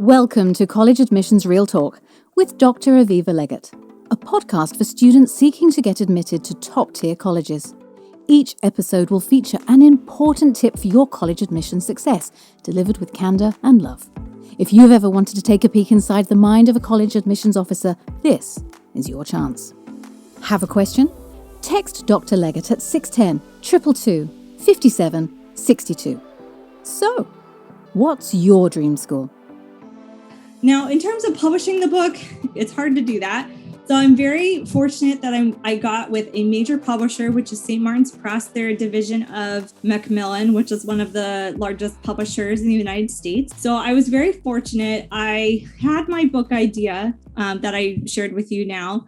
Welcome to College Admissions Real Talk with Dr. Aviva Legatt, a podcast for students seeking to get admitted to top-tier colleges. Each episode will feature an important tip for your college admission success, delivered with candour and love. If you've ever wanted to take a peek inside the mind of a college admissions officer, this is your chance. Have a question? Text Dr. Legatt at 610 222 57 62. So, what's your dream school? Now, in terms of publishing the book, it's hard to do that. So I'm very fortunate that I got with a major publisher, which is St. Martin's Press. They're a division of Macmillan, which is one of the largest publishers in the United States. So I was very fortunate. I had my book idea that I shared with you now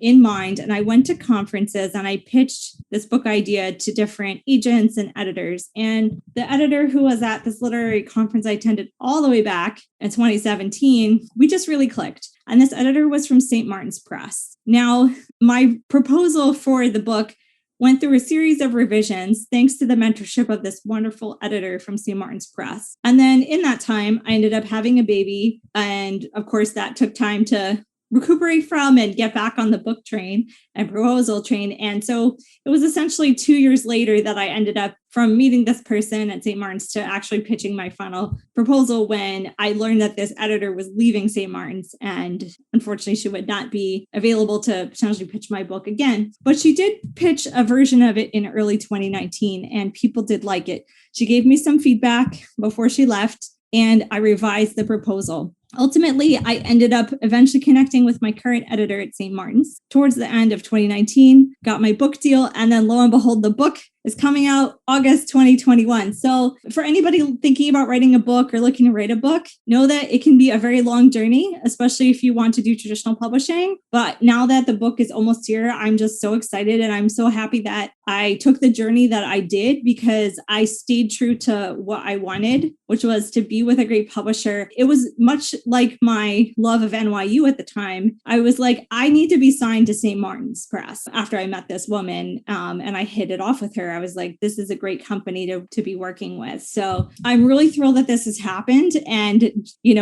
in mind. And I went to conferences and I pitched this book idea to different agents and editors. And the editor who was at this literary conference I attended all the way back in 2017, we just really clicked. And this editor was from St. Martin's Press. Now, my proposal for the book went through a series of revisions thanks to the mentorship of this wonderful editor from St. Martin's Press. And then in that time, I ended up having a baby. And of course, that took time to recuperate from and get back on the book train and proposal train. And so it was essentially 2 years later that I ended up from meeting this person at St. Martin's to actually pitching my final proposal when I learned that this editor was leaving St. Martin's and unfortunately she would not be available to potentially pitch my book again. But she did pitch a version of it in early 2019 and people did like it. She gave me some feedback before she left and I revised the proposal. Ultimately, I ended up eventually connecting with my current editor at St. Martin's towards the end of 2019, got my book deal, and then lo and behold, the book is coming out August 2021. So for anybody thinking about writing a book or looking to write a book, know that it can be a very long journey, especially if you want to do traditional publishing. But now that the book is almost here, I'm just so excited and I'm so happy that I took the journey that I did because I stayed true to what I wanted, which was to be with a great publisher. It was much like my love of NYU at the time. I was like, I need to be signed to St. Martin's Press after I met this woman and I hit it off with her. I was like, this is a great company to be working with. So I'm really thrilled that this has happened. And,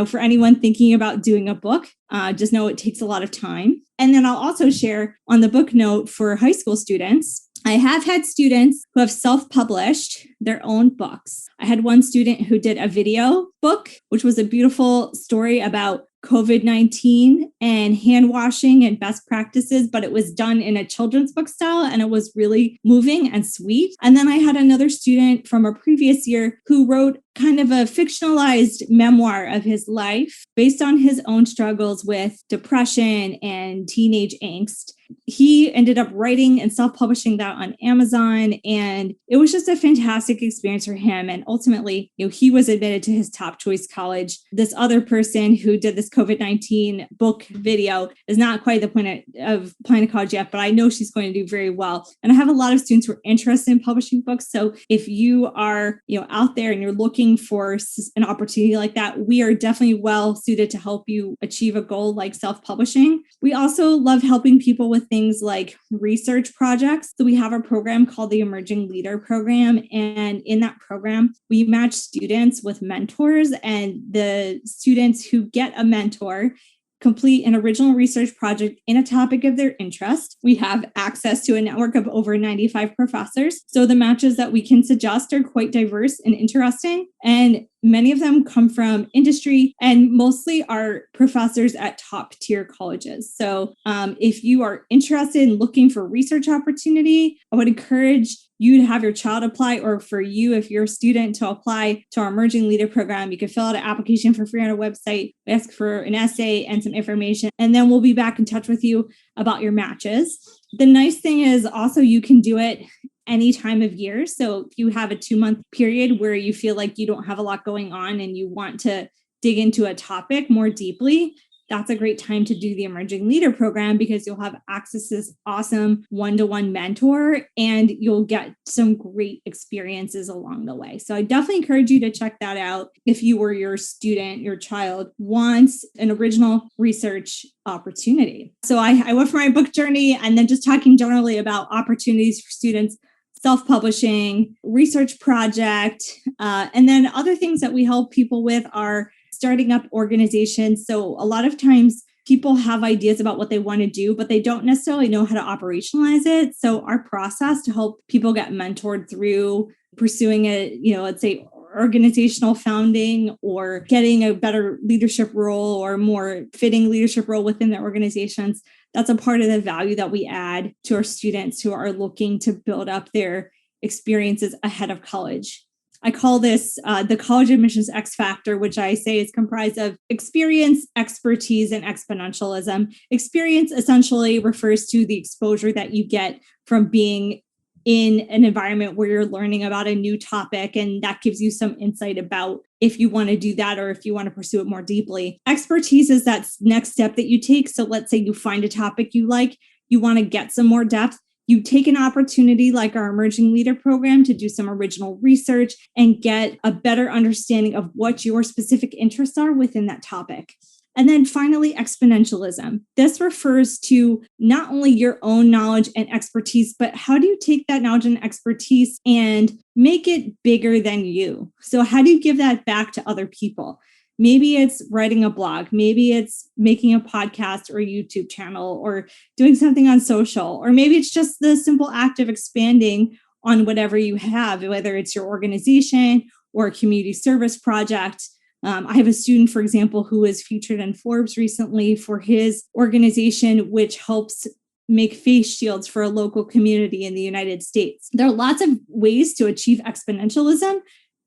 for anyone thinking about doing a book, just know it takes a lot of time. And then I'll also share on the book note for high school students, I have had students who have self-published their own books. I had one student who did a video book, which was a beautiful story about COVID-19 and hand washing and best practices, but it was done in a children's book style and it was really moving and sweet. And then I had another student from a previous year who wrote kind of a fictionalized memoir of his life based on his own struggles with depression and teenage angst. He ended up writing and self-publishing that on Amazon, and it was just a fantastic experience for him. And ultimately, he was admitted to his top choice college. This other person who did this COVID-19 book video is not quite the point of applying to college yet, but I know she's going to do very well. And I have a lot of students who are interested in publishing books. So if you are, out there and you're looking for an opportunity like that, we are definitely well suited to help you achieve a goal like self-publishing. We also love helping people with things like research projects. So we have a program called the Emerging Leader Program. And in that program, we match students with mentors, and the students who get a mentor complete an original research project in a topic of their interest. We have access to a network of over 95 professors. So the matches that we can suggest are quite diverse and interesting. And many of them come from industry and mostly are professors at top tier colleges. So if you are interested in looking for research opportunity, I would encourage you to have your child apply, or for you, if you're a student, to apply to our Emerging Leader Program. You can fill out an application for free on our website, ask for an essay and some information, and then we'll be back in touch with you about your matches. The nice thing is also you can do it any time of year. So if you have a 2-month period where you feel like you don't have a lot going on and you want to dig into a topic more deeply, that's a great time to do the Emerging Leader Program because you'll have access to this awesome one-to-one mentor and you'll get some great experiences along the way. So I definitely encourage you to check that out if you or your student, your child wants an original research opportunity. So I went for my book journey and then just talking generally about opportunities for students, self-publishing, research project, and then other things that we help people with are starting up organizations. So a lot of times people have ideas about what they want to do, but they don't necessarily know how to operationalize it. So our process to help people get mentored through pursuing a, let's say organizational founding or getting a better leadership role or more fitting leadership role within their organizations, that's a part of the value that we add to our students who are looking to build up their experiences ahead of college. I call this the college admissions X factor, which I say is comprised of experience, expertise, and exponentialism. Experience essentially refers to the exposure that you get from being in an environment where you're learning about a new topic, and that gives you some insight about if you want to do that or if you want to pursue it more deeply. Expertise is that next step that you take. So let's say you find a topic you like, you want to get some more depth. You take an opportunity like our Emerging Leader program to do some original research and get a better understanding of what your specific interests are within that topic. And then finally, exponentialism. This refers to not only your own knowledge and expertise, but how do you take that knowledge and expertise and make it bigger than you? So how do you give that back to other people? Maybe it's writing a blog, maybe it's making a podcast or a YouTube channel or doing something on social, or maybe it's just the simple act of expanding on whatever you have, whether it's your organization or a community service project. I have a student, for example, who was featured in Forbes recently for his organization, which helps make face shields for a local community in the United States. There are lots of ways to achieve exponentialism,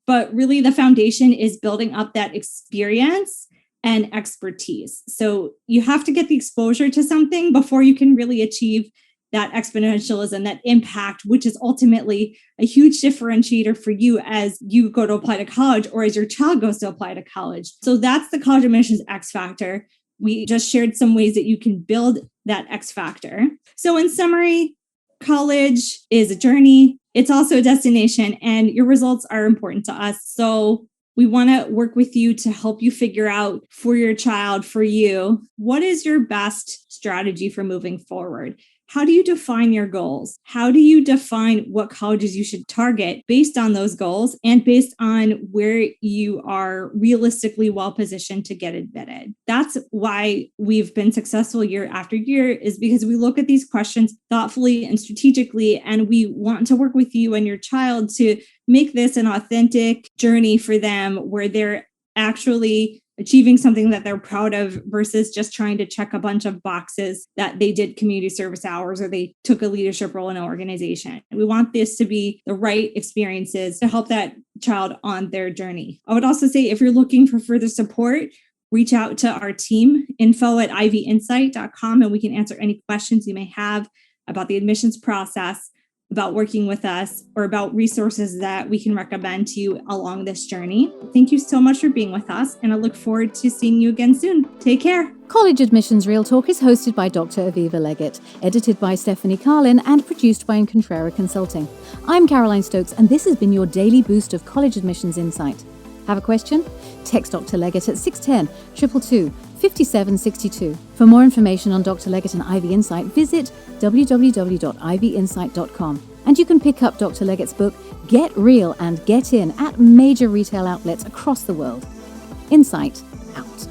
but really the foundation is building up that experience and expertise. So you have to get the exposure to something before you can really achieve that exponentialism, that impact, which is ultimately a huge differentiator for you as you go to apply to college or as your child goes to apply to college. So that's the college admissions X factor. We just shared some ways that you can build that X factor. So in summary, college is a journey. It's also a destination, and your results are important to us. So we want to work with you to help you figure out for your child, for you, what is your best strategy for moving forward? How do you define your goals? How do you define what colleges you should target based on those goals and based on where you are realistically well positioned to get admitted? That's why we've been successful year after year, is because we look at these questions thoughtfully and strategically, and we want to work with you and your child to make this an authentic journey for them where they're actually achieving something that they're proud of versus just trying to check a bunch of boxes that they did community service hours or they took a leadership role in an organization. We want this to be the right experiences to help that child on their journey. I would also say if you're looking for further support, reach out to our team, info@ivinsight.com, and we can answer any questions you may have about the admissions process, about working with us, or about resources that we can recommend to you along this journey. Thank you so much for being with us, and I look forward to seeing you again soon. Take care. College Admissions Real Talk is hosted by Dr. Aviva Legatt, edited by Stephanie Carlin, and produced by Incontrera Consulting. I'm Caroline Stokes, and this has been your daily boost of college admissions insight. Have a question? Text Dr. Legatt at 610-222-5762. For more information on Dr. Legatt and Ivy Insight, visit www.ivyinsight.com. And you can pick up Dr. Legatt's book, Get Real and Get In, at major retail outlets across the world. Insight out.